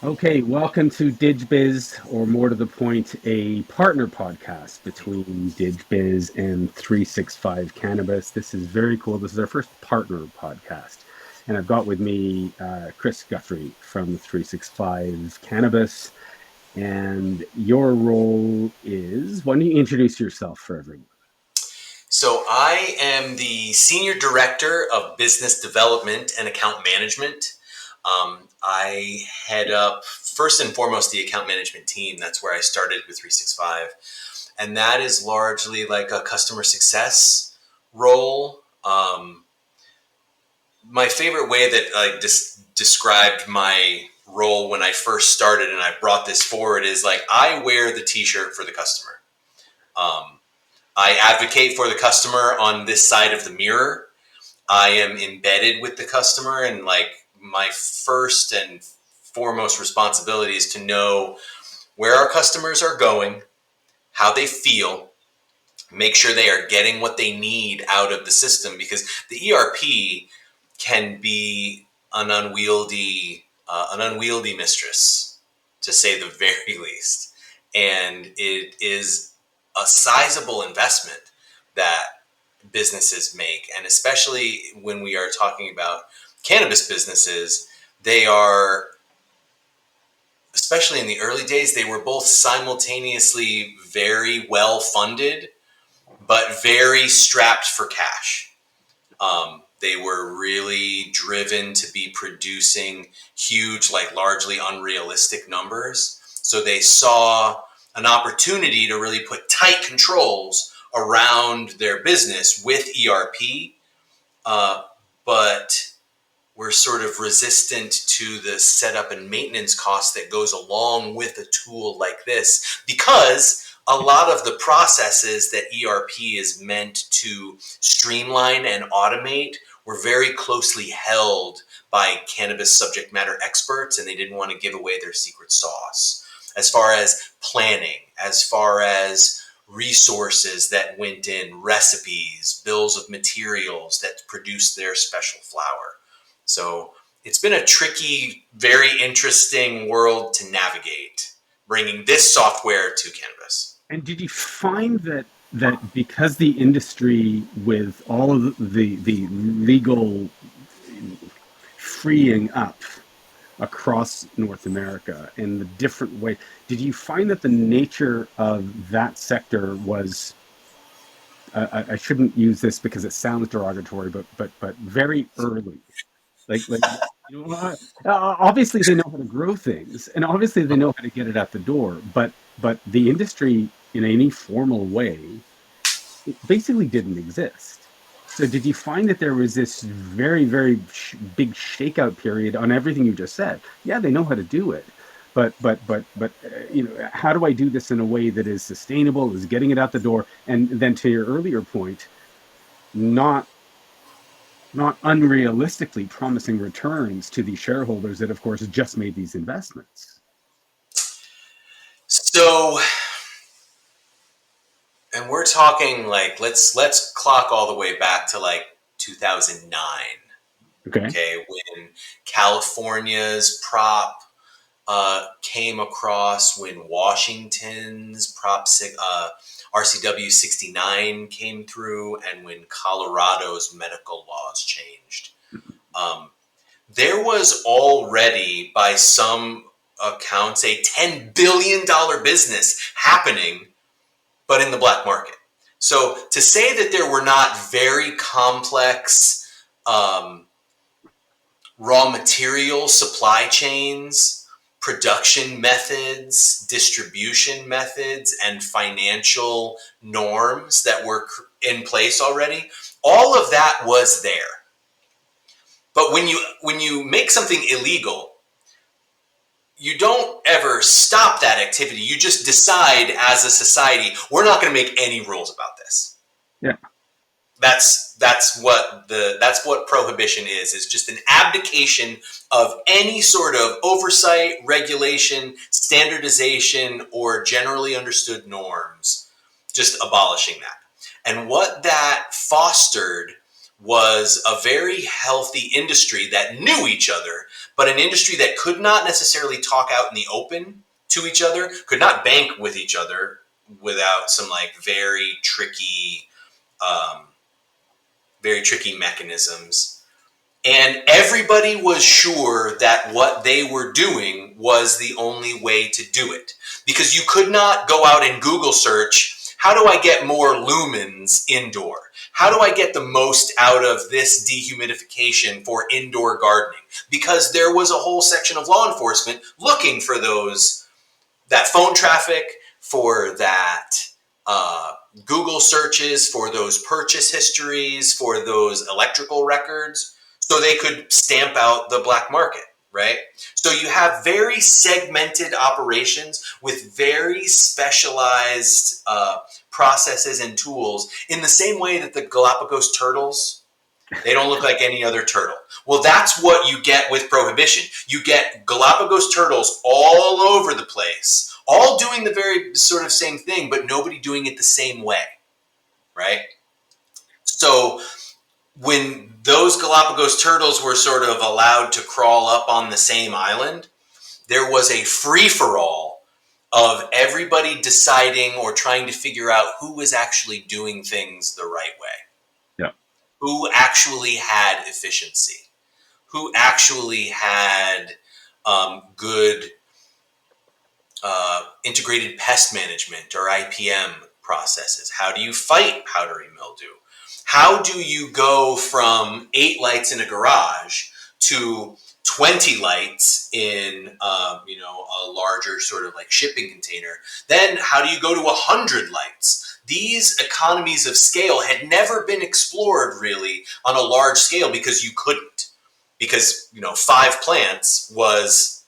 Okay, welcome to digBiz, or more to the point, a partner podcast between digBiz and 365 Cannabis. This is very cool. This is our first partner podcast. And I've got with me Chris Guthrie from 365 Cannabis. And your role is, why don't you introduce yourself for everyone? So I am the Senior Director of Business Development and Account Management. I head up, first and foremost, the account management team. That's where I started with 365. And that is largely like a customer success role. My favorite way that I described my role when I first started, and I brought this forward, is like I wear the t-shirt for the customer. Um, I advocate for the customer on this side of the mirror. I am embedded with the customer, and like my first and foremost responsibility is to know where our customers are going, how they feel, make sure they are getting what they need out of the system, because the ERP can be an unwieldy mistress, to say the very least. And it is a sizable investment that businesses make. And especially when we are talking about cannabis businesses, they are, especially in the early days, they were both simultaneously very well funded, but very strapped for cash. They were really driven to be producing huge, like largely unrealistic numbers. So they saw an opportunity to really put tight controls around their business with ERP, but we're sort of resistant to the setup and maintenance cost that goes along with a tool like this, because a lot of the processes that ERP is meant to streamline and automate were very closely held by cannabis subject matter experts, and they didn't want to give away their secret sauce. As far as planning, as far as resources that went in, recipes, bills of materials that produced their special flower. So it's been a tricky, very interesting world to navigate, bringing this software to cannabis. And did you find that because the industry, with all of the legal freeing up across North America in the different way, did you find that the nature of that sector was, I shouldn't use this because it sounds derogatory, but very early? Like obviously they know how to grow things, and obviously they know how to get it out the door, but the industry in any formal way, it basically didn't exist. So did you find that there was this very big shakeout period on everything you just said? Yeah, they know how to do it, but how do I do this in a way that is sustainable, is getting it out the door, and then to your earlier point, not not unrealistically promising returns to the shareholders that, of course, just made these investments. So, and we're talking like let's clock all the way back to like 2009. Okay. Okay, when California's prop came across, when Washington's RCW 69 came through, and when Colorado's medical laws changed. Um, there was already, by some accounts, a $10 billion business happening, but in the black market. So to say that there were not very complex raw material supply chains, production methods, distribution methods, and financial norms that were in place already, all of that was there. But when you make something illegal, you don't ever stop that activity. You just decide as a society, we're not going to make any rules about this. Yeah. That's what prohibition is just an abdication of any sort of oversight, regulation, standardization, or generally understood norms, just abolishing that. And what that fostered was a very healthy industry that knew each other, but an industry that could not necessarily talk out in the open to each other, could not bank with each other without some like very tricky mechanisms. And everybody was sure that what they were doing was the only way to do it. Because you could not go out and Google search, how do I get more lumens indoor? How do I get the most out of this dehumidification for indoor gardening? Because there was a whole section of law enforcement looking for that phone traffic, for that Google searches, for those purchase histories, for those electrical records, so they could stamp out the black market, right? So you have very segmented operations with very specialized processes and tools, in the same way that the Galapagos turtles, they don't look like any other turtle. Well, that's what you get with prohibition. You get Galapagos turtles all over the place, all doing the very sort of same thing, but nobody doing it the same way, right? So when those Galapagos turtles were sort of allowed to crawl up on the same island, there was a free-for-all of everybody deciding or trying to figure out who was actually doing things the right way, Yeah. who actually had efficiency, who actually had good integrated pest management or IPM processes. How do you fight powdery mildew? How do you go from 8 lights in a garage to 20 lights in a larger sort of like shipping container? Then how do you go to 100 lights? These economies of scale had never been explored really on a large scale, because you couldn't. Because 5 plants was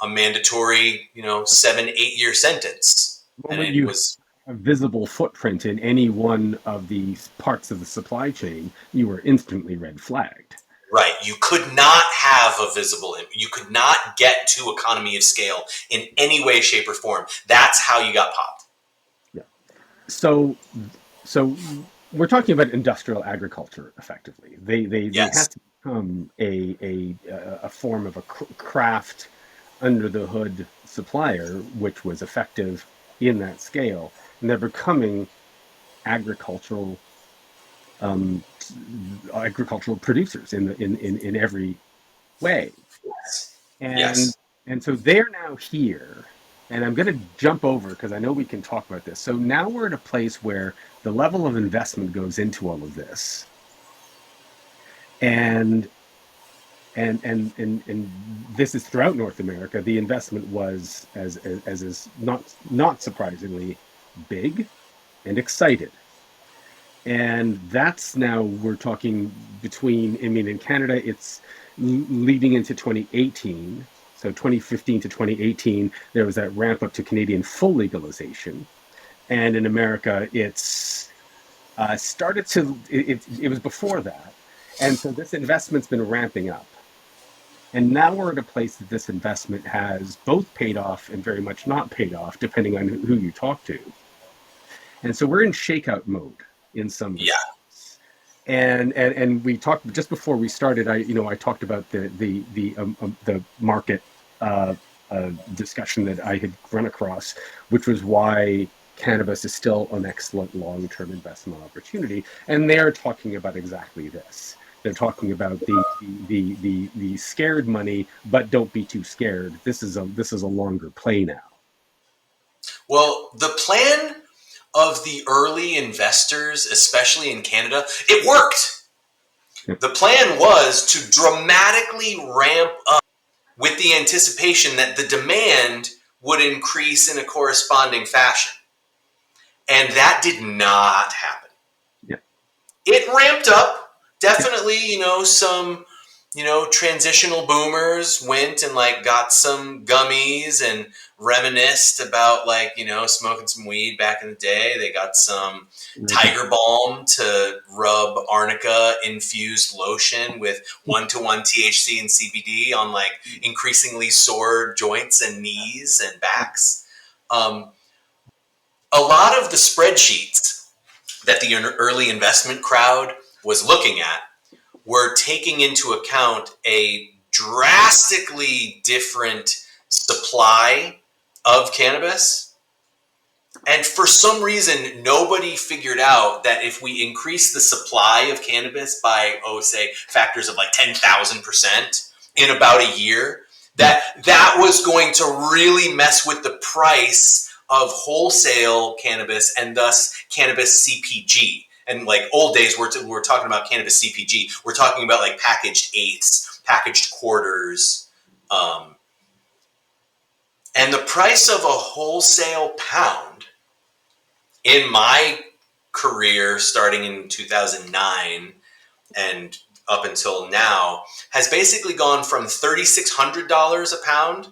a mandatory 7-8 year sentence, The and moment it you was have a visible footprint in any one of these parts of the supply chain, you were instantly red flagged. right. You could not have a visible. You could not get to economy of scale in any way, shape, or form. That's how you got popped. Yeah. So, so we're talking about industrial agriculture effectively. They Yes. had to become a form of a craft under the hood supplier, which was effective in that scale, and they're becoming agricultural um, agricultural producers in every way. And Yes. and so they're now here, and I'm going to jump over because I know we can talk about this. So now we're at a place where the level of investment goes into all of this, and and this is throughout North America. The investment was, as is not surprisingly, big and excited. And that's now we're talking between, I mean, in Canada, it's leading into 2018. So 2015 to 2018, there was that ramp up to Canadian full legalization. And in America, it's started to, it was before that. And so this investment's been ramping up. And now we're at a place that this investment has both paid off and very much not paid off, depending on who you talk to. And so we're in shakeout mode in some Yeah. respects. And we talked just before we started. I talked about the market discussion that I had run across, which was why cannabis is still an excellent long-term investment opportunity. And they're talking about exactly this. They're talking about the scared money, but don't be too scared. This is a longer play now. Well, the plan of the early investors, especially in Canada, it worked. The plan was to dramatically ramp up with the anticipation that the demand would increase in a corresponding fashion. And that did not happen. Yeah. It ramped up. Definitely, some, transitional boomers went and like got some gummies and reminisced about like, smoking some weed back in the day. They got some Tiger Balm to rub arnica infused lotion with 1-to-1 THC and CBD on like increasingly sore joints and knees and backs. A lot of the spreadsheets that the early investment crowd was looking at were taking into account a drastically different supply of cannabis. And for some reason, nobody figured out that if we increase the supply of cannabis by, say, factors of like 10,000% in about a year, that was going to really mess with the price of wholesale cannabis and thus cannabis CPG. And like old days, we're talking about cannabis CPG. We're talking about like packaged eighths, packaged quarters. And the price of a wholesale pound in my career, starting in 2009 and up until now, has basically gone from $3,600 a pound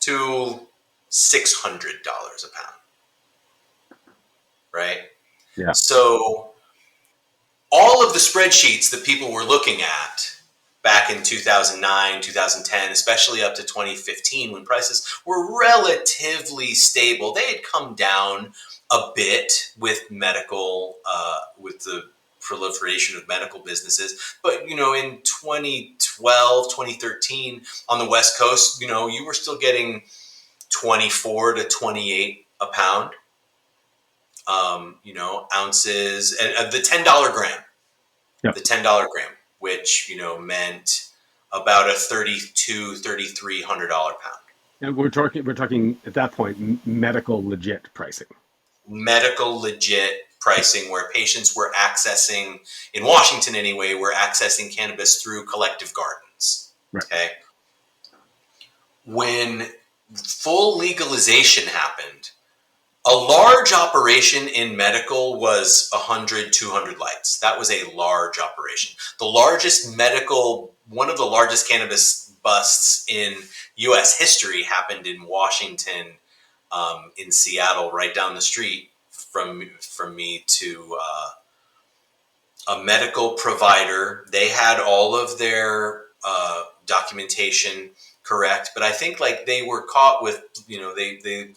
to $600 a pound. Right? Yeah. So all of the spreadsheets that people were looking at back in 2009, 2010, especially up to 2015, when prices were relatively stable, they had come down a bit with medical, with the proliferation of medical businesses. But, in 2012, 2013, on the West Coast, you were still getting 24 to 28 a pound. Ounces, and the $10 gram, Yep. the $10 gram, which, meant about a $3,200, $3,300 pound. And we're talking at that point, medical legit pricing. Medical legit pricing, where patients were accessing, in Washington anyway, were accessing cannabis through collective gardens. Right. Okay. When full legalization happened, a large operation in medical was 100, 200 lights. That was a large operation. The largest medical, one of the largest cannabis busts in U.S. history happened in Washington, in Seattle, right down the street from me to a medical provider. They had all of their documentation correct, but I think like they were caught with, they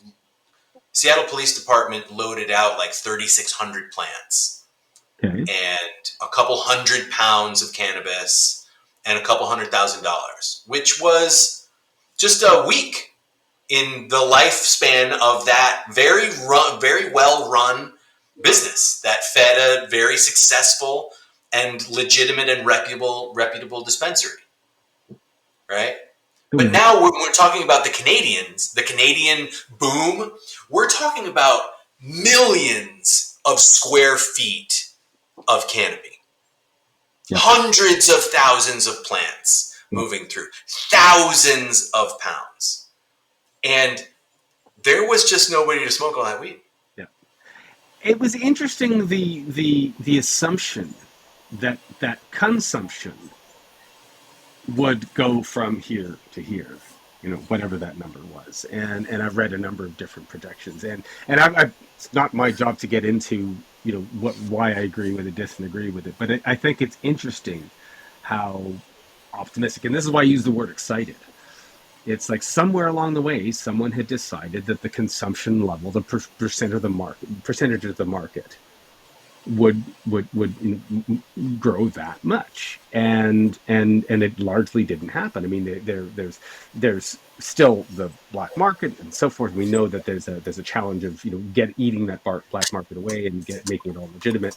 Seattle Police Department loaded out like 3,600 plants. Okay. And a couple 100 pounds of cannabis and a couple $100,000, which was just a week in the lifespan of that very well run business that fed a very successful and legitimate and reputable dispensary, right? But now we're talking about the Canadian boom. We're talking about millions of square feet of canopy. Yep. Hundreds of thousands of plants moving through. Thousands of pounds. And there was just nobody to smoke all that weed. Yeah. It was interesting, the assumption that consumption would go from here to here, whatever that number was. And I've read a number of different projections, and it's not my job to get into, why I agree with it, disagree with it. But I think it's interesting how optimistic, and this is why I use the word excited. It's like somewhere along the way, someone had decided that the consumption level, the percentage of the market would grow that much, and it largely didn't happen. I mean, there's still the black market and so forth. We know that there's a challenge of eating that black market away and making it all legitimate.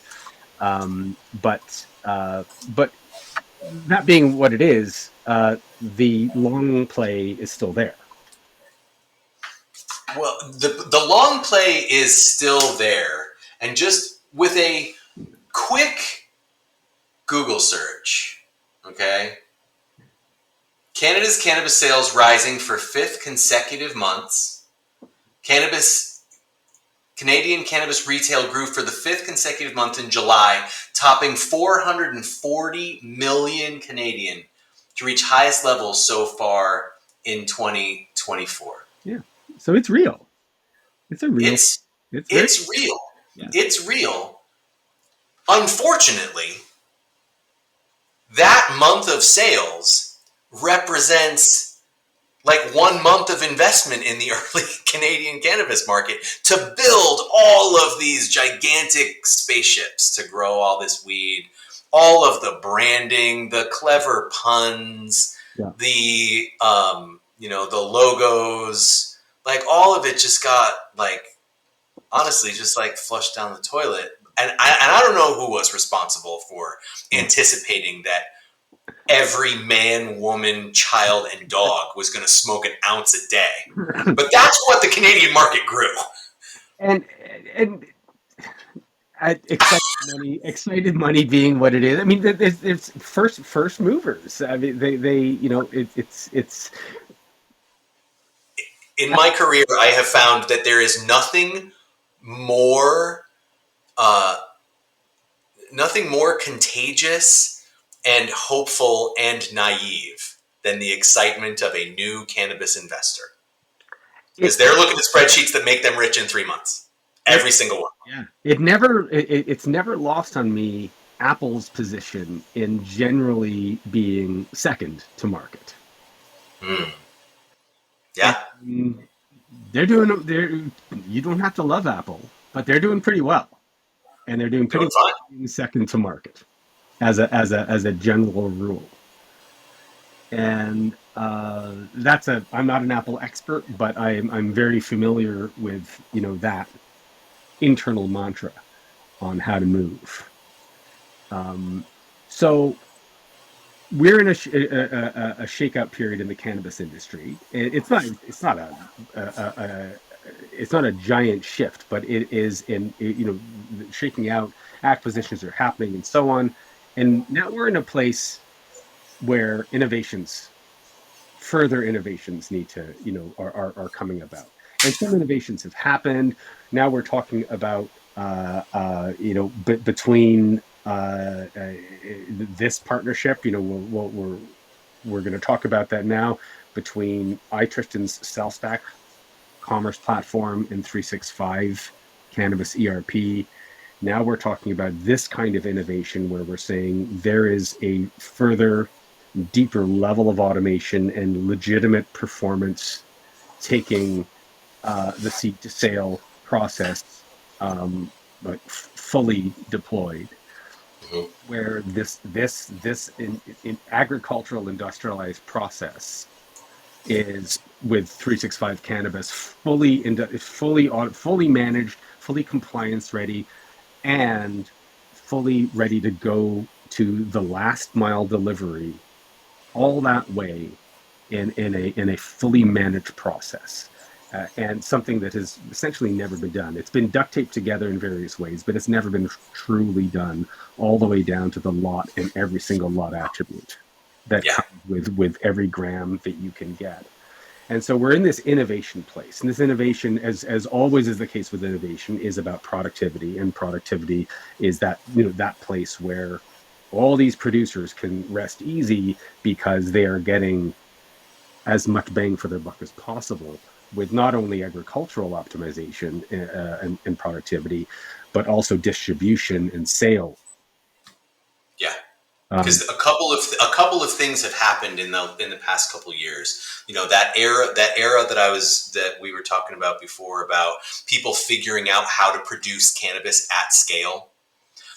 But that being what it is, the long play is still there. Well, the long play is still there, and just with a quick Google search, okay? Canada's cannabis sales rising for 5th consecutive months. Canadian cannabis retail grew for the 5th consecutive month in July, topping 440 million Canadian to reach highest levels so far in 2024. Yeah, so it's real. It's real. Yeah. It's real. Unfortunately, that month of sales represents like 1 month of investment in the early Canadian cannabis market to build all of these gigantic spaceships to grow all this weed, all of the branding, the clever puns, Yeah. the the logos, like all of it just got like honestly just like flushed down the toilet. And I don't know who was responsible for anticipating that every man, woman, child, and dog was going to smoke an ounce a day. But that's what the Canadian market grew. and and excited money being what it is. I mean, it's first movers. I mean, they it's In my career, I have found that there is more, uh, nothing more contagious and hopeful and naive than the excitement of a new cannabis investor. Because it, they're looking at spreadsheets that make them rich in 3 months. it Every single one. yeah. It's never lost on me Apple's position in generally being second to market. Mm. Yeah. And they're you don't have to love Apple, but they're doing pretty well, and they're doing pretty Doing well fine. being second to market as a general rule. And that's a I'm not an Apple expert, but I'm very familiar with that internal mantra on how to move. Um, so we're in a shakeout period in the cannabis industry. It's not a giant shift, but it is shaking out. Acquisitions are happening and so on, and now we're in a place where further innovations need to are coming about, and some innovations have happened. Now we're talking about between this partnership. We're going to talk about that now between iTristan's SellStack commerce platform and 365 Cannabis ERP. Now we're talking about this kind of innovation where we're saying there is a further deeper level of automation and legitimate performance taking the seed to sale process like fully deployed, Mm-hmm. where this in agricultural industrialized process is with 365 Cannabis fully managed, fully compliance ready, and fully ready to go to the last mile delivery all that way in a fully managed process. And something that has essentially never been done. It's been duct taped together in various ways, but it's never been truly done all the way down to the lot and every single lot attribute that Yeah. comes with every gram that you can get. And so we're in this innovation place. And this innovation, as always is the case with innovation, is about productivity. And productivity is that place where all these producers can rest easy because they are getting as much bang for their buck as possible with not only agricultural optimization and productivity, but also distribution and sale. Yeah. Um, Because a couple of things have happened in the past couple of years. That era that we were talking about before about people figuring out how to produce cannabis at scale.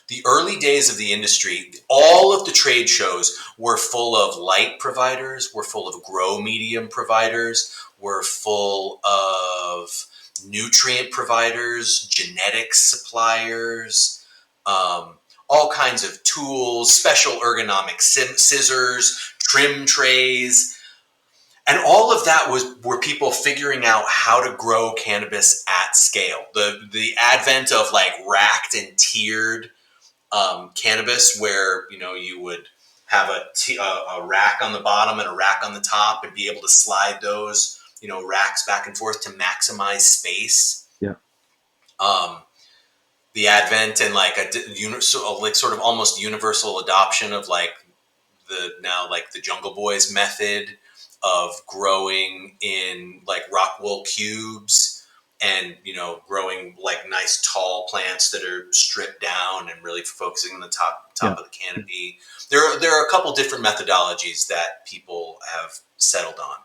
The early days of the industry, all of the trade shows were full of light providers, were full of grow medium providers, were full of nutrient providers, genetics suppliers, all kinds of tools, special ergonomic scissors, trim trays. And all of that were people figuring out how to grow cannabis at scale. The advent of like racked and tiered cannabis, where you would have a rack on the bottom and a rack on the top, and be able to slide those racks back and forth to maximize space. yeah, Um, the advent and like like sort of almost universal adoption of like the Jungle Boys method of growing in like rock wool cubes, and growing like nice tall plants that are stripped down and really focusing on the top yeah, of the canopy. There are a couple different methodologies that people have settled on.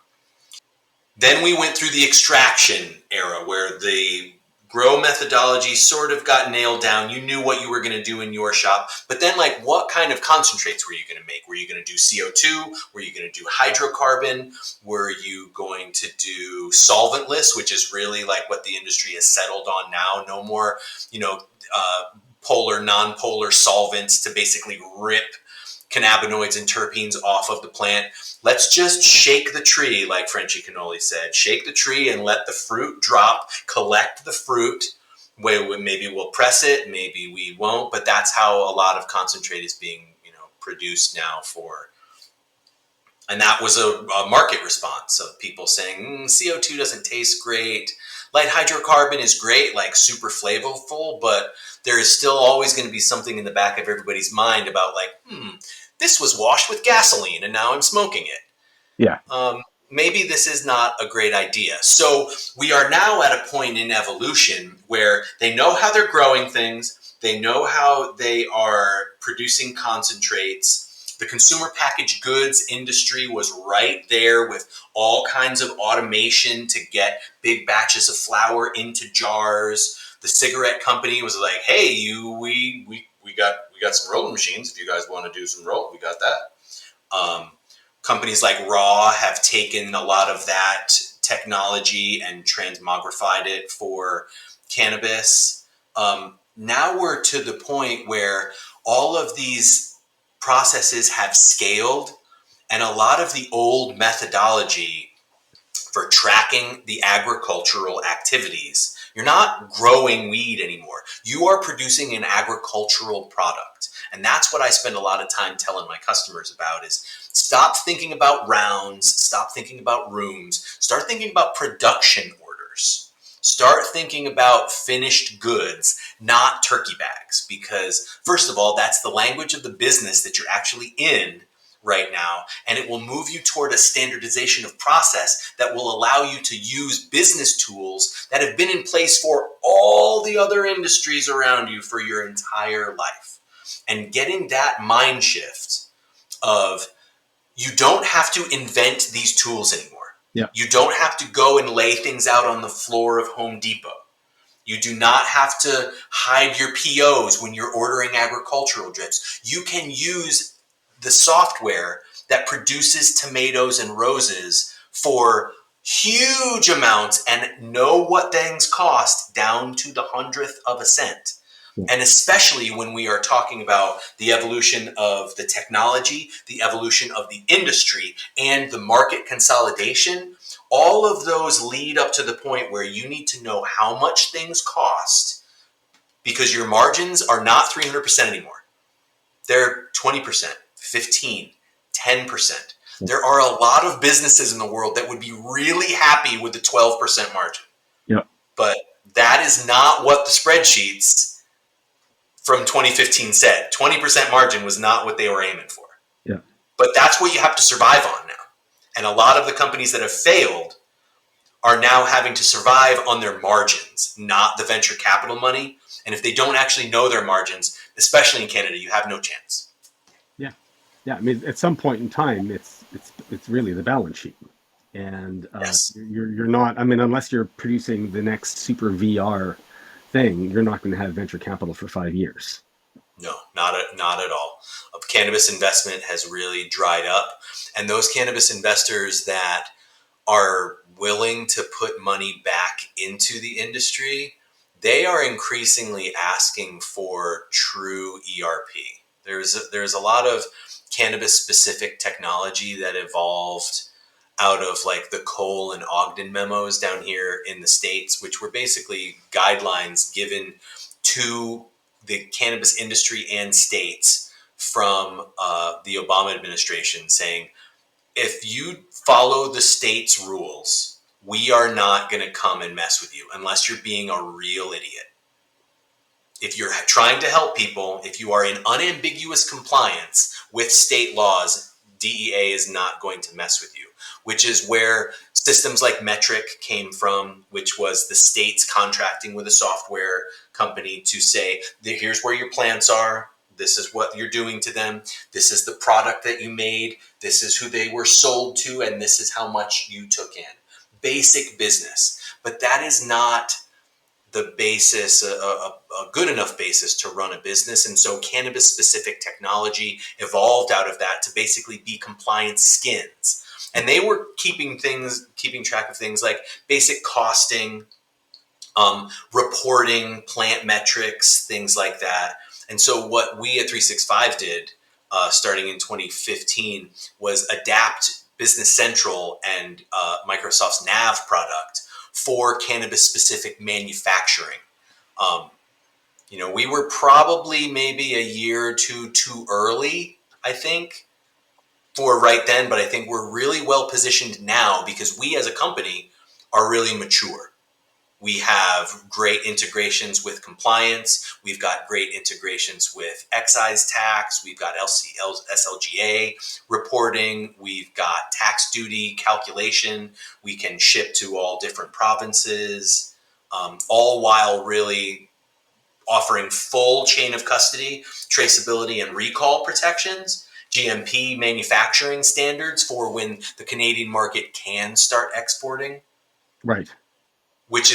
Then we went through the extraction era, where the grow methodology sort of got nailed down. You knew what you were going to do in your shop. But then, like, what kind of concentrates were you going to make? Were you going to do CO2? Were you going to do hydrocarbon? Were you going to do solventless, which is really like what the industry has settled on now? No more, polar, non-polar solvents to basically rip cannabinoids and terpenes off of the plant. Let's just shake the tree, like Frenchy Cannoli said. Shake the tree and let the fruit drop, collect the fruit. Maybe we'll press it, maybe we won't, but that's how a lot of concentrate is being, produced now for. And that was a market response of people saying, CO2 doesn't taste great. Light hydrocarbon is great, like super flavorful, but there is still always going to be something in the back of everybody's mind about like, this was washed with gasoline and now I'm smoking it. Yeah. Maybe this is not a great idea. So we are now at a point in evolution where they know how they're growing things. They know how they are producing concentrates. The consumer packaged goods industry was right there with all kinds of automation to get big batches of flour into jars. The cigarette company was like, hey, we got some rolling machines. If you guys want to do some roll, we got that. Companies like Raw have taken a lot of that technology and transmogrified it for cannabis. Now we're to the point where all of these processes have scaled, and a lot of the old methodology for tracking the agricultural activities. You're not growing weed anymore. You are producing an agricultural product. And that's what I spend a lot of time telling my customers about is stop thinking about rounds, stop thinking about rooms, start thinking about production orders. Start thinking about finished goods, not turkey bags. Because first of all, that's the language of the business that you're actually in right now, and it will move you toward a standardization of process that will allow you to use business tools that have been in place for all the other industries around you for your entire life. And getting that mind shift of you don't have to invent these tools anymore. Yeah. You don't have to go and lay things out on the floor of Home Depot. You do not have to hide your POs when you're ordering agricultural drips. You can use the software that produces tomatoes and roses for huge amounts and know what things cost down to the 100th of a cent. And especially when we are talking about the evolution of the technology, the evolution of the industry, and the market consolidation, all of those lead up to the point where you need to know how much things cost because your margins are not 300% anymore. They're 20%. 15, 10%. There are a lot of businesses in the world that would be really happy with the 12% margin. Yeah. But that is not what the spreadsheets from 2015 said. 20% margin was not what they were aiming for. Yeah. But that's what you have to survive on now. And a lot of the companies that have failed are now having to survive on their margins, not the venture capital money. And if they don't actually know their margins, especially in Canada, you have no chance. Yeah, I mean, at some point in time, it's really the balance sheet, and Yes. you're not. I mean, unless you're producing the next super VR thing, you're not going to have venture capital for 5 years. No, not at all. Cannabis investment has really dried up, and those cannabis investors that are willing to put money back into the industry, they are increasingly asking for true ERP. There's a lot of cannabis specific technology that evolved out of like the Cole and Ogden memos down here in the States, which were basically guidelines given to the cannabis industry and states from the Obama administration saying, if you follow the state's rules, we are not going to come and mess with you unless you're being a real idiot. If you're trying to help people, if you are in unambiguous compliance with state laws, DEA is not going to mess with you, which is where systems like Metric came from, which was the states contracting with a software company to say, here's where your plants are. This is what you're doing to them. This is the product that you made. This is who they were sold to. And this is how much you took in. Basic business. But that is not the basis, a good enough basis to run a business. And so cannabis specific technology evolved out of that to basically be compliance skins. And they were keeping track of things like basic costing, reporting, plant metrics, things like that. And so what we at 365 did, starting in 2015, was adapt Business Central and Microsoft's Nav product for cannabis-specific manufacturing. Um, we were probably maybe a year or two too early, I think, for right then, but I think we're really well positioned now because we as a company are really mature. We have great integrations with compliance. We've got great integrations with excise tax. We've got SLGA reporting. We've got tax duty calculation. We can ship to all different provinces, all while really offering full chain of custody, traceability, and recall protections. GMP manufacturing standards for when the Canadian market can start exporting. Right. Which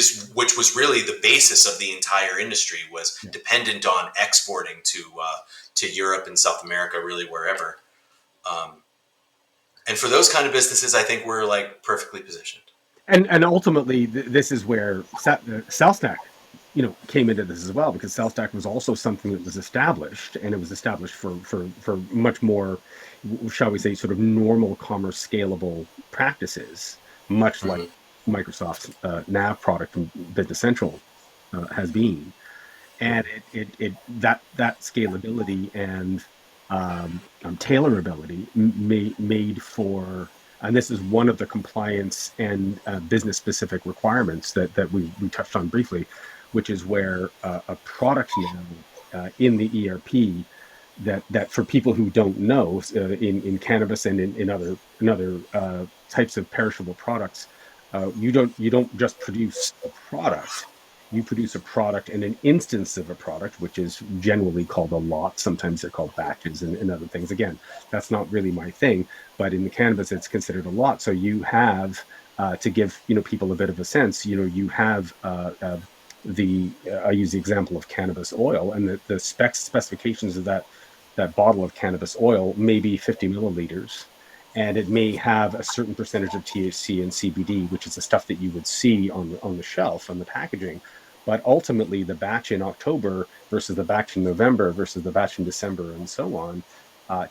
was really the basis of the entire industry, was Yeah. dependent on exporting to Europe and South America, really wherever. And for those kind of businesses, I think we're like perfectly positioned. And ultimately, this is where SellStack, came into this as well, because SellStack was also something that was established, and it was established for much more, shall we say, sort of normal commerce scalable practices, much like Microsoft's Nav product from Business Central has been. And that scalability and tailorability made for, and this is one of the compliance and business specific requirements that we touched on briefly, which is where a product now in the ERP, that for people who don't know, in cannabis and in other types of perishable products, you don't just produce a product. You produce a product and an instance of a product, which is generally called a lot. Sometimes they're called batches and other things. Again, that's not really my thing, but in the cannabis, it's considered a lot. So you have, to give people a bit of a sense, you have I use the example of cannabis oil, and the specifications of that bottle of cannabis oil may be 50 milliliters. And it may have a certain percentage of THC and CBD, which is the stuff that you would see on the shelf, on the packaging. But ultimately, the batch in October versus the batch in November versus the batch in December and so on,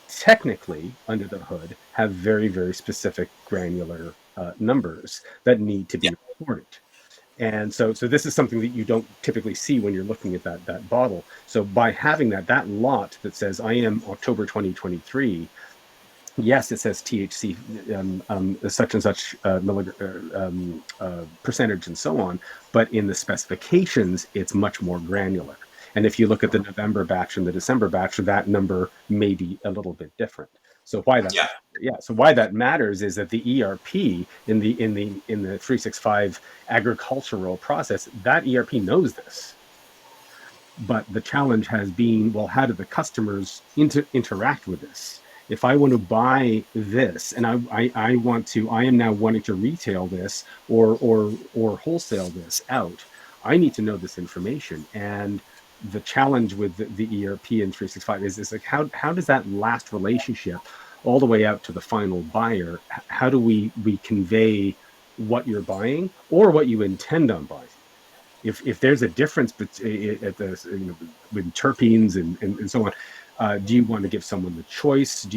technically, under the hood, have very, very specific granular numbers that need to be reported. And so this is something that you don't typically see when you're looking at that bottle. So by having that lot that says, I am October 2023, yes, it says THC, such and such percentage and so on, but in the specifications, it's much more granular. And if you look at the November batch and the December batch, that number may be a little bit different. So why that matters is that the ERP in the 365 agricultural process, that ERP knows this. But the challenge has been, well, how do the customers interact with this? If I want to buy this, and I am now wanting to retail this or wholesale this out, I need to know this information. And the challenge with the ERP in 365 is like, how does that last relationship all the way out to the final buyer? How do we convey what you're buying or what you intend on buying? If there's a difference between with terpenes and so on, do you want to give someone the choice?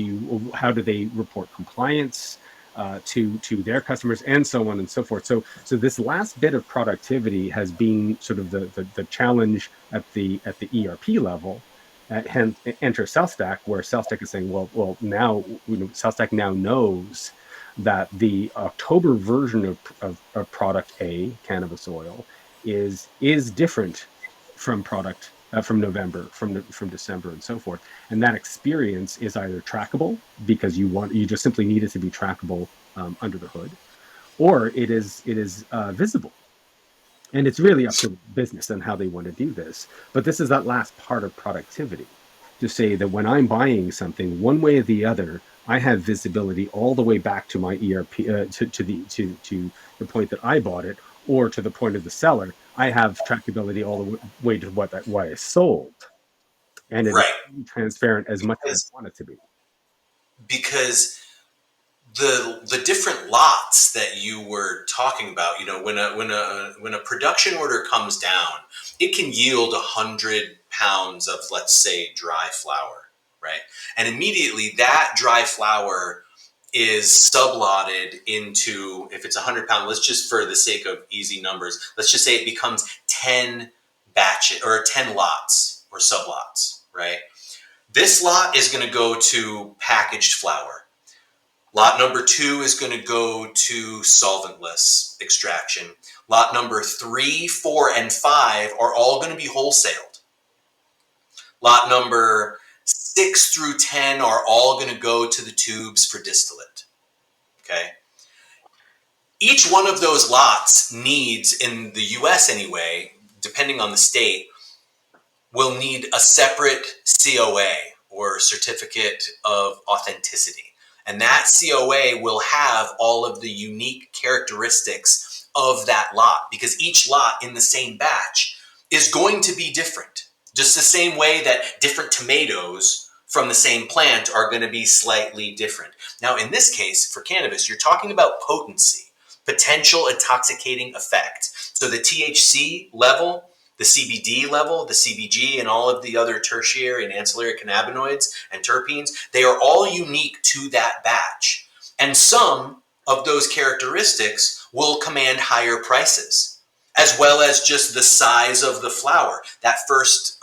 How do they report compliance to their customers, and so on and so forth? So this last bit of productivity has been sort of the challenge at the ERP level. Hence, enter SellStack, where SellStack is saying, well, now SellStack now knows that the October version of product A, cannabis oil, is different from product from November, from December, and so forth. And that experience is either trackable, because you just simply need it to be trackable under the hood, or it is visible. And it's really up to business and how they want to do this. But this is that last part of productivity, to say that when I'm buying something, one way or the other, I have visibility all the way back to my ERP, to the point that I bought it, or to the point of the seller, I have trackability all the way to what I sold, and it is Right. transparent as much as I Because want it to be. because the different lots that you were talking about, when a production order comes down, it can yield 100 pounds of, let's say, dry flour, right? And immediately that dry flour is sublotted into, if it's 100 pound, let's just, for the sake of easy numbers, let's just say it becomes 10 batches or 10 lots or sublots, right? This lot is going to go to packaged flour. Lot number 2 is going to go to solventless extraction. Lot number 3, 4, and 5 are all going to be wholesaled. Lot number 6 through 10 are all going to go to the tubes for distillate. Okay. Each one of those lots needs, in the US anyway, depending on the state, will need a separate COA, or certificate of authenticity. And that COA will have all of the unique characteristics of that lot, because each lot in the same batch is going to be different. Just the same way that different tomatoes from the same plant are going to be slightly different. Now, in this case, for cannabis, you're talking about potency, potential intoxicating effect. So the THC level, the CBD level, the CBG, and all of the other tertiary and ancillary cannabinoids and terpenes, they are all unique to that batch. And some of those characteristics will command higher prices, as well as just the size of the flower. That first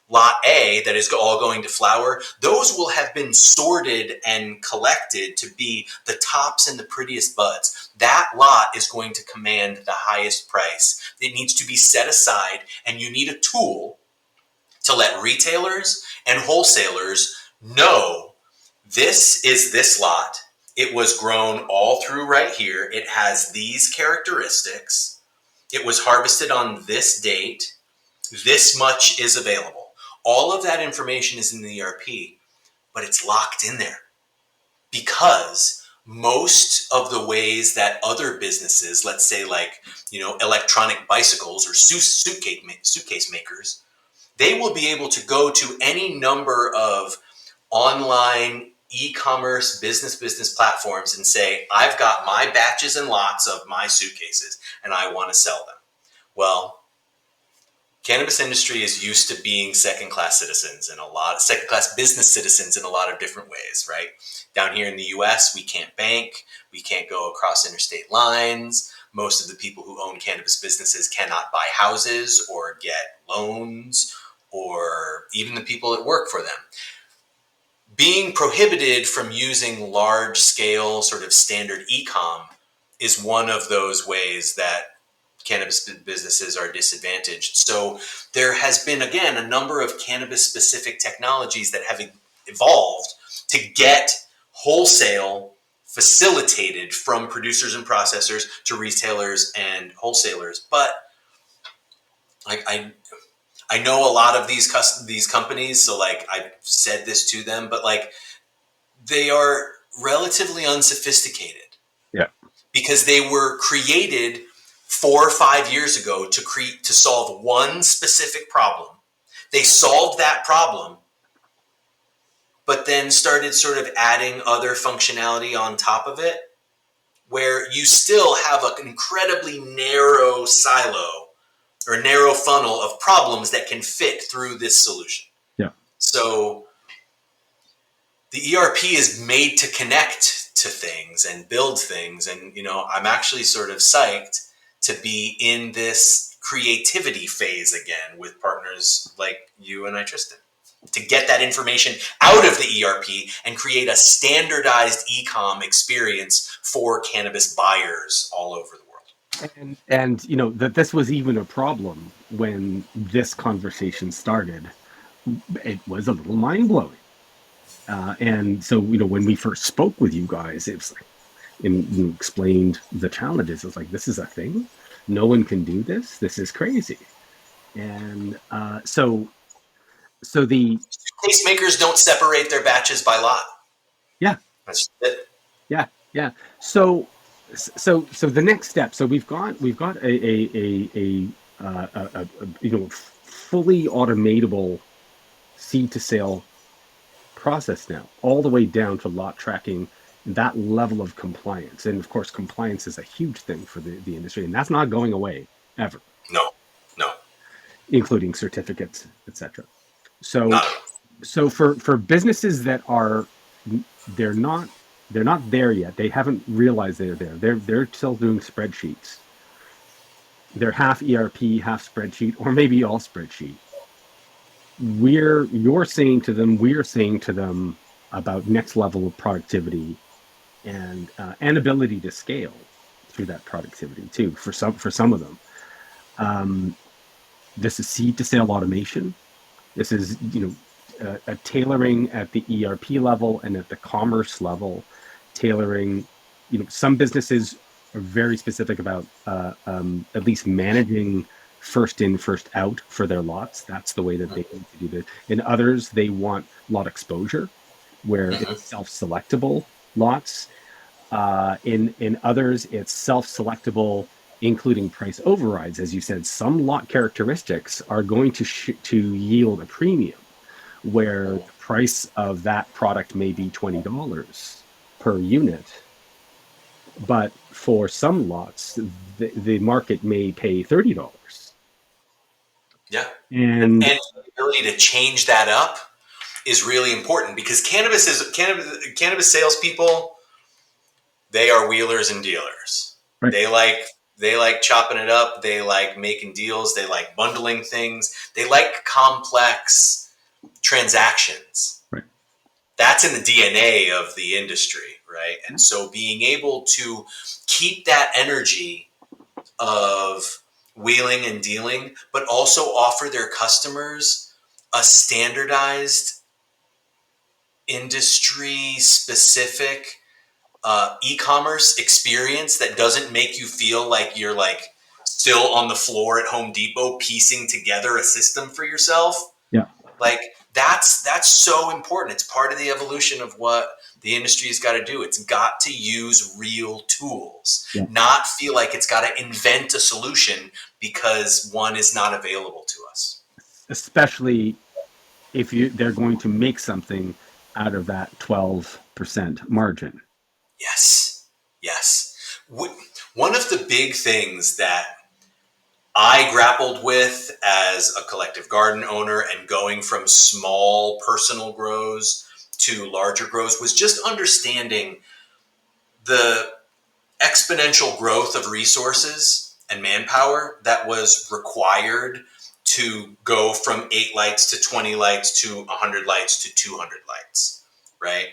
lot A that is all going to flower, those will have been sorted and collected to be the tops and the prettiest buds. That lot is going to command the highest price. It needs to be set aside, and you need a tool to let retailers and wholesalers know this is this lot. It was grown all through right here. It has these characteristics. It was harvested on this date. This much is available. All of that information is in the ERP, but it's locked in there because most of the ways that other businesses, let's say like, electronic bicycles or suitcase makers, they will be able to go to any number of online e-commerce business platforms and say, I've got my batches and lots of my suitcases and I want to sell them. Well, cannabis industry is used to being second-class citizens and second-class business citizens in a lot of different ways, right? Down here in the US, we can't bank, we can't go across interstate lines. Most of the people who own cannabis businesses cannot buy houses or get loans, or even the people that work for them. Being prohibited from using large-scale sort of standard e-com is one of those ways that cannabis businesses are disadvantaged. So there has been, again, a number of cannabis-specific technologies that have evolved to get wholesale facilitated from producers and processors to retailers and wholesalers. But I know a lot of these companies, so like I've said this to them, but like they are relatively unsophisticated Yeah. because they were created 4 or 5 years ago to solve one specific problem. They solved that problem, but then started sort of adding other functionality on top of it, where you still have an incredibly narrow silo or narrow funnel of problems that can fit through this solution. Yeah. So the ERP is made to connect to things and build things. And, I'm actually sort of psyched to be in this creativity phase again with partners like you and Tristan, to get that information out of the ERP and create a standardized e-com experience for cannabis buyers all over the world. And that this was even a problem when this conversation started. It was a little mind blowing. And so, when we first spoke with you guys, it was like, and you explained the challenges. It's like, this is a thing. No one can do this. This is crazy. And so the Tastemakers don't separate their batches by lot. yeah, That's it. yeah, yeah. So So the next step. So we've got a fully automatable seed to sale process now, all the way down to lot tracking, that level of compliance. And of course, compliance is a huge thing for the industry, and that's not going away ever, No, no, including certificates, etc. So not at all. so for businesses that are they're not they're not there yet. They haven't realized they're there. They're still doing spreadsheets. They're half ERP, half spreadsheet, or maybe all spreadsheet. We're saying to them about next level of productivity and ability to scale through that productivity too. For some of them, um, this is seed to sale automation. This is a tailoring at the ERP level and at the commerce level, tailoring. Some businesses are very specific about at least managing first in, first out for their lots. That's the way that they need to do this. In others, they want lot exposure, where Mhm. it's self-selectable lots. In others, it's self-selectable, including price overrides. As you said, some lot characteristics are going to yield a premium, where the price of that product may be $20 per unit, but for some lots, the market may pay $30. Yeah, And and the ability to change that up is really important because cannabis salespeople. They are wheelers and dealers. right, They like they like chopping it up. They like making deals. They like bundling things. They like complex transactions. right, That's in the DNA of the industry, right? yeah, And so being able to keep that energy of wheeling and dealing, but also offer their customers a standardized industry specific e-commerce experience that doesn't make you feel like you're like still on the floor at Home Depot piecing together a system for yourself. yeah, Like that's so important. It's part of the evolution of what the industry has got to do. It's got to use real tools, yeah. not feel like it's got to invent a solution because one is not available to us. Especially if they're going to make something out of that 12% margin. Yes. Yes. One of the big things that I grappled with as a collective garden owner and going from small personal grows to larger grows was just understanding the exponential growth of resources and manpower that was required to go from 8 lights to 20 lights to 100 lights to 200 lights, right?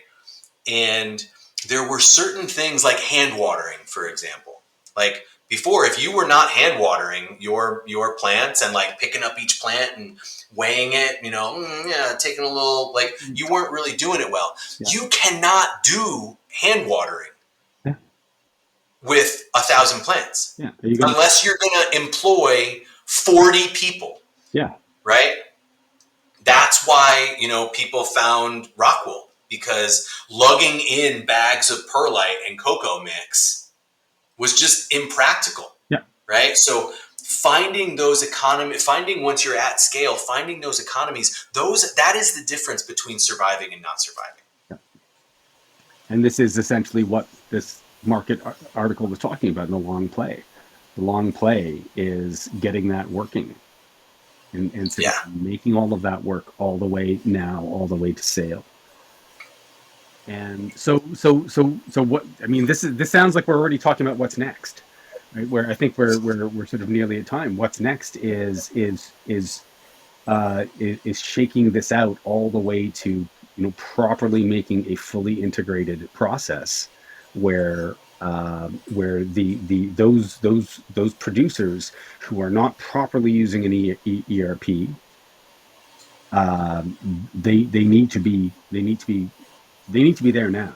And there were certain things like hand watering, for example. Like before, if you were not hand watering your plants and like picking up each plant and weighing it, yeah, taking a little, like you weren't really doing it well. Yeah, You cannot do hand watering yeah, with 1,000 plants yeah. Are you going to? unless you're going to employ 40 people, Yeah, right? That's why people found Rockwool because lugging in bags of perlite and cocoa mix was just impractical, yeah. right? So finding once you're at scale, finding those economies, that is the difference between surviving and not surviving. And this is essentially what this market article was talking about in the long play. The long play is getting that working and Yeah, making all of that work all the way now, all the way to sale. And so what I mean, this sounds like we're already talking about what's next, right? Where I think we're sort of nearly at time. What's next is shaking this out all the way to properly making a fully integrated process where the those producers who are not properly using an ERP, they need to be there now,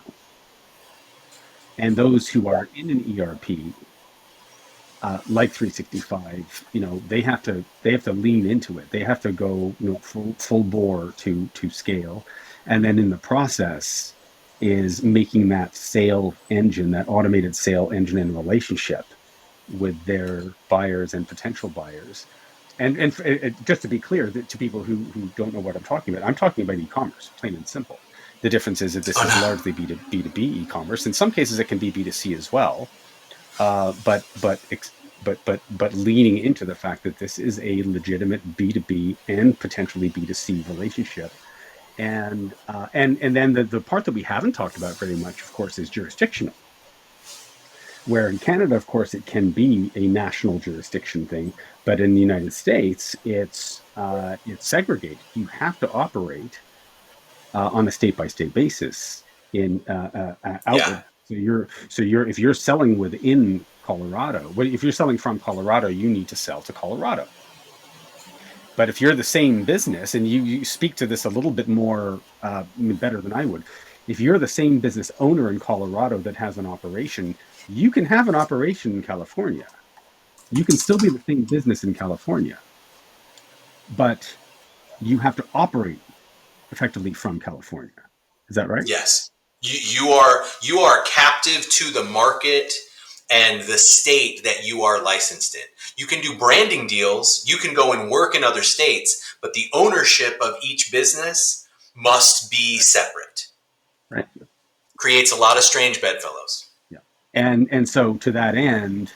and those who are in an ERP, like 365, they have to lean into it. They have to go full bore to scale, and then in the process, is making that sale engine, that automated sale engine and relationship with their buyers and potential buyers. And just to be clear, to people who don't know what I'm talking about, I'm talking about e-commerce, plain and simple. The difference is that this Oh is no. largely B2B e-commerce. In some cases, it can be B2C as well, but leaning into the fact that this is a legitimate B2B and potentially B2C relationship. And then the part that we haven't talked about very much, of course, is jurisdictional. Where in Canada, of course, it can be a national jurisdiction thing, but in the United States, it's segregated. You have to operate on a state by state basis in Yeah. outward. So if you're selling within Colorado, well, if you're selling from Colorado, you need to sell to Colorado. But if you're the same business, and you speak to this a little bit more better than I would, if you're the same business owner in Colorado that has an operation, you can have an operation in California. You can still be the same business in California, but you have to operate effectively from California. Is that right? Yes. You are captive to the market and the state that you are licensed in. You can do branding deals, you can go and work in other states, but the ownership of each business must be separate. Right. Creates a lot of strange bedfellows. Yeah. And so to that end,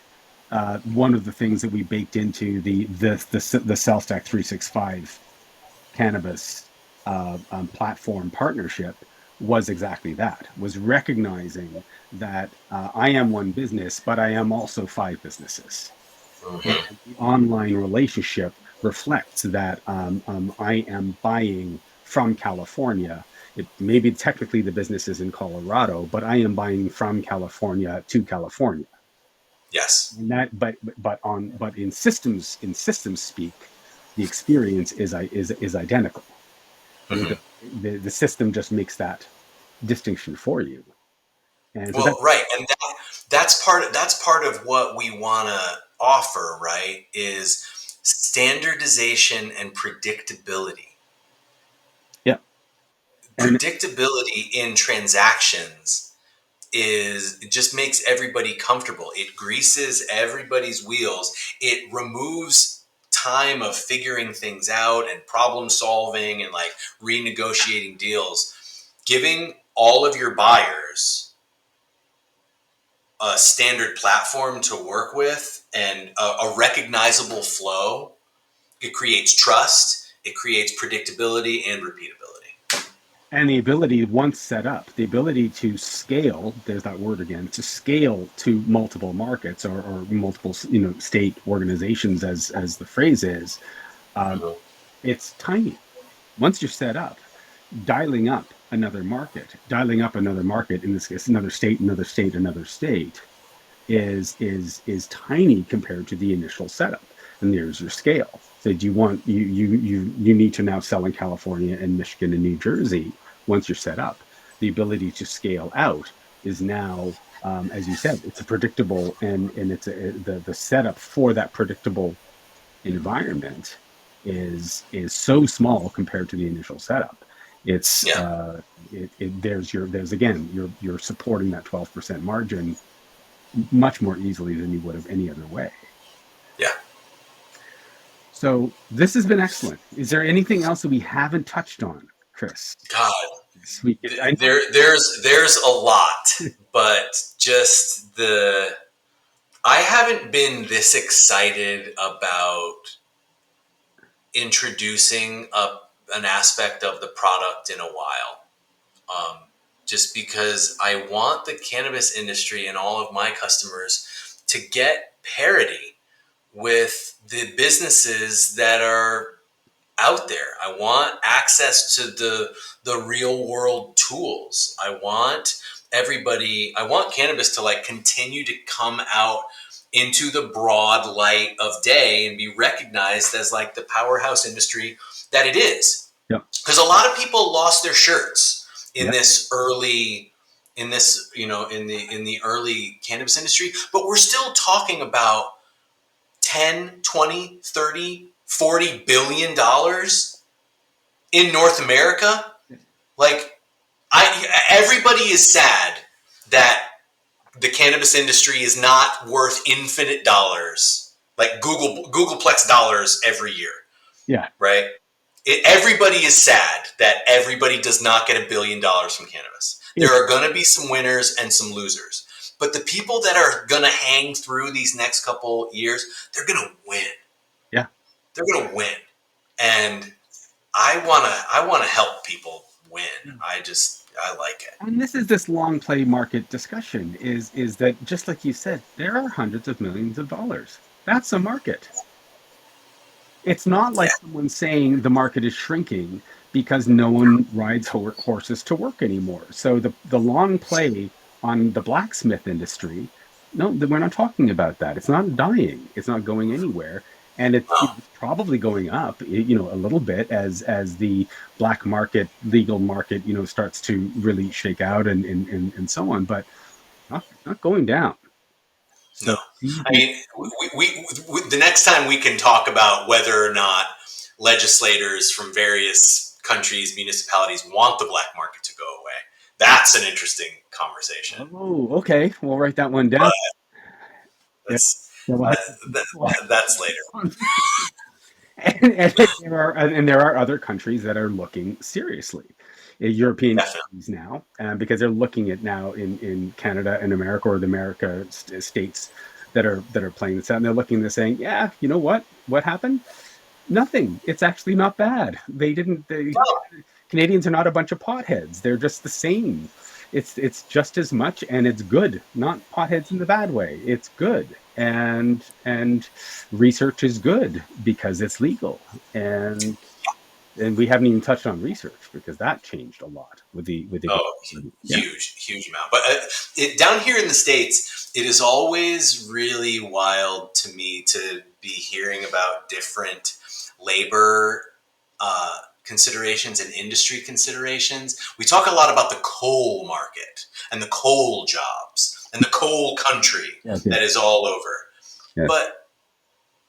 one of the things that we baked into the SellStack 365 cannabis platform partnership was exactly that, was recognizing that I am one business, but I am also five businesses. Mm-hmm. And the online relationship reflects that I am buying from California. It maybe technically the business is in Colorado, but I am buying from California to California. Yes. And that, but in systems speak, the experience is identical. Mm-hmm. The system just makes that distinction for you. And so Well, that's right, and that's part of what we want to offer, right? Is standardization and predictability. yeah. And Predictability in transactions is it just makes everybody comfortable. It greases everybody's wheels. It removes time of figuring things out and problem solving and like renegotiating deals. Giving all of your buyers a standard platform to work with and a recognizable flow, it creates trust, it creates predictability and repeatability. and the ability, once set up, the ability to scale, there's that word again, to scale to multiple markets or multiple, state organizations, as the phrase is, um, Mhm. it's tiny. Once you're set up, dialing up another market, in this case, another state, another state, is tiny compared to the initial setup. And there's your scale. So do you want you need to now sell in California and Michigan and New Jersey once you're set up. The ability to scale out is now, as you said, it's a predictable, and it's the setup for that predictable environment is so small compared to the initial setup. It's Yeah, there's again, you're supporting that 12% margin much more easily than you would have any other way. yeah. So this has been excellent. Is there anything else that we haven't touched on, Chris? God, I know. there's a lot, but just I haven't been this excited about introducing an aspect of the product in a while. Um, just because I want the cannabis industry and all of my customers to get parity with the businesses that are out there. I want access to the real world tools. I want cannabis to like continue to come out into the broad light of day and be recognized as like the powerhouse industry that it is. Yep. Because a lot of people lost their shirts in Yep. this early in this, in the early cannabis industry, but we're still talking about 10, 20, 30, 40 billion dollars in North America. Like, Everybody is sad that the cannabis industry is not worth infinite dollars, like Googleplex dollars every year, Yeah. right? Everybody is sad that everybody does not get $1 billion from cannabis. There It's are going to be some winners and some losers, but the people that are going to hang through these next couple years, they're going to win. yeah. They're going to win, and I wanna help people win. I like it. And this is this long play market discussion is that just like you said, there are hundreds of millions of dollars. That's a market. It's not Yeah, like someone saying the market is shrinking because no one rides horses to work anymore. So the long play on the blacksmith industry, no, we're not talking about that. It's not dying. It's not going anywhere, and it's probably going up, a little bit as the black market, legal market, starts to really shake out and so on, but not going down. no. So these, I mean, the next time we can talk about whether or not legislators from various countries, municipalities want the black market to go away. That's an interesting conversation. oh, okay, we'll write that one But down. Yeah. that's Yeah, we'll uh, have that, that's later. and there are other countries that are looking seriously. European Definitely. countries now, because they're looking at now in Canada and America, or the America states that are playing this out, and they're looking, they're saying, yeah, you know what happened? Nothing. It's actually not bad. They didn't. Canadians are not a bunch of potheads. They're just the same. It's just as much, and it's good. Not potheads in the bad way. It's good, and research is good because it's legal, and we haven't even touched on research because that changed a lot with the Oh, yeah. huge amount. But down here in the States, it is always really wild to me to be hearing about different labor considerations and industry considerations. We talk a lot about the coal market and the coal jobs and the coal country Yes, that yes, is all over. yes. But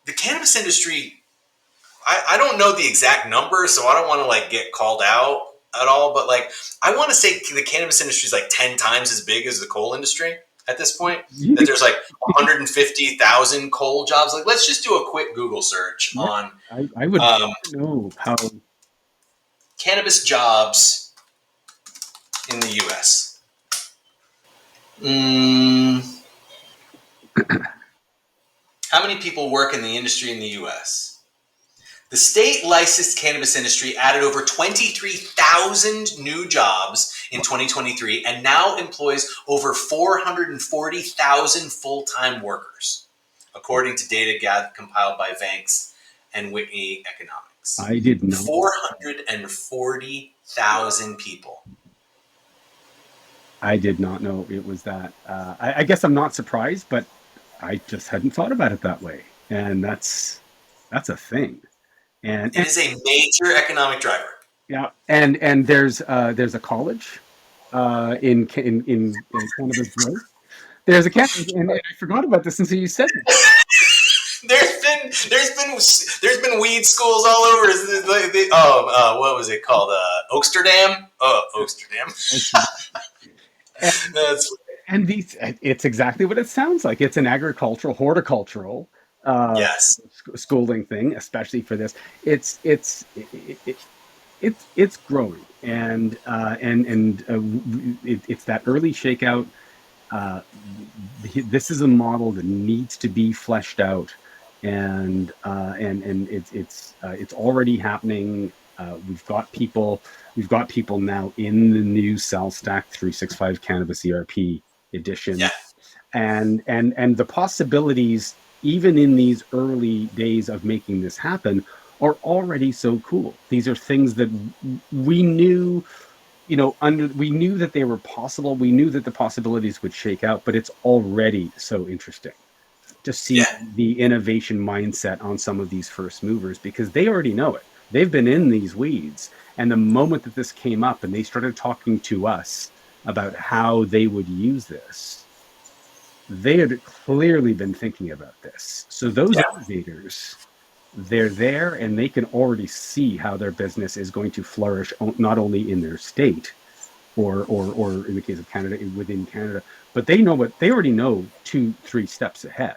the cannabis industry, I don't know the exact number, so I don't want to like get called out at all. But like, I want to say the cannabis industry is like 10 times as big as the coal industry at this point. You That could, there's like 150,000 coal jobs. Like, let's just do a quick Google search yeah. on I would um, know how. cannabis jobs in the U.S. Mm, how many people work in the industry in the U.S.? The state licensed cannabis industry added over 23,000 new jobs in 2023 and now employs over 440,000 full-time workers, according to data compiled by Vanks and Whitney Economics. I did not. 440,000 people. I did not know it was that. I guess I'm not surprised, but I just hadn't thought about it that way, and that's a thing. And, It and is a major economic driver. yeah, and there's a college in cannabis growth. There's a campus, and I forgot about this until you said it. There's been weed schools all over. What was it called? Oaksterdam. Oh, Oaksterdam. And, That's and it's exactly what it sounds like. It's an agricultural, horticultural uh, yes. schooling thing, especially for this. It's growing, and it's that early shakeout. Uh, this is a model that needs to be fleshed out, and it's already happening. We've got people now in the new SellStack 365 Cannabis ERP Yeah. edition, and the possibilities, even in these early days of making this happen, are already so cool. These are things that we knew, we knew that they were possible. We knew that the possibilities would shake out, but it's already so interesting to see Yeah. the innovation mindset on some of these first movers, because they already know it. They've been in these weeds. And the moment that this came up and they started talking to us about how they would use this, they had clearly been thinking about this. So those Yeah. innovators, they're there, and they can already see how their business is going to flourish, not only in their state, or in the case of Canada, within Canada. But they know what they already know 2, 3 steps ahead.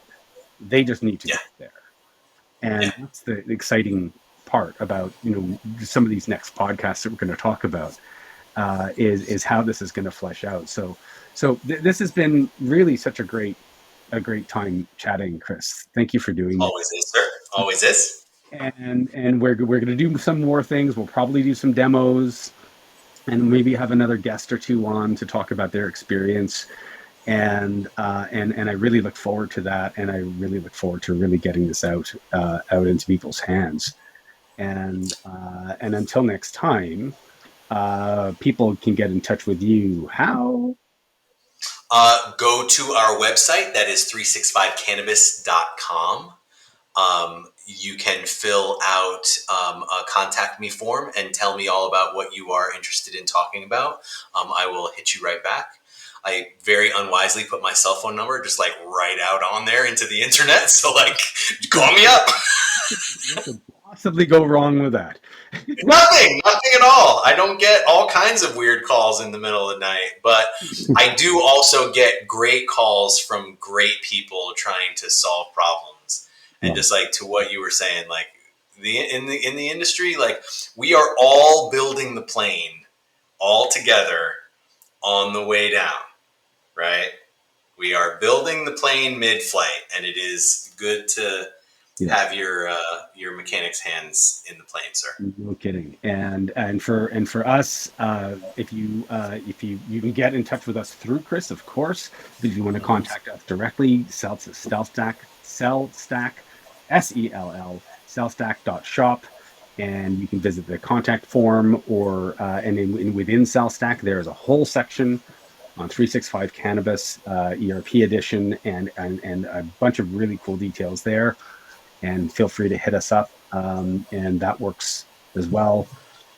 They just need to Yeah. get there. Yeah. And that's the exciting part about some of these next podcasts that we're going to talk about, is how this is going to flesh out. This has been really such a great time chatting, Chris. Thank you for doing this. Always is, sir. Always is. And we're going to do some more things. We'll probably do some demos and maybe have another guest or two on to talk about their experience. And I really look forward to that. And I really look forward to really getting this out into people's hands. And until next time, people can get in touch with you. How? Go to our website. That is 365cannabis.com. You can fill out a contact me form and tell me all about what you are interested in talking about. I will hit you right back. I very unwisely put my cell phone number just like right out on there into the internet. So like, call me up. What could possibly go wrong with that? Nothing at all. I don't get all kinds of weird calls in the middle of the night, but I do also get great calls from great people trying to solve problems. And Love it. just like to what you were saying, like in the industry, like we are all building the plane all together on the way down, right? We are building the plane mid-flight, and it is good to Yeah. have your mechanic's hands in the plane, sir. No kidding. And for us, if you can get in touch with us through Chris, of course. But if you want to contact us directly, SellStack, SELL, SellStack.shop, and you can visit the contact form, or within SellStack there is a whole section on 365 Cannabis, ERP edition, and a bunch of really cool details there. And feel free to hit us up, and that works as well.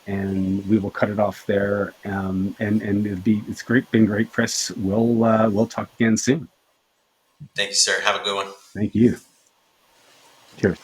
And we will cut it off there. And it's been great, Chris. We'll talk again soon. Thank you, sir. Have a good one. Thank you. Cheers.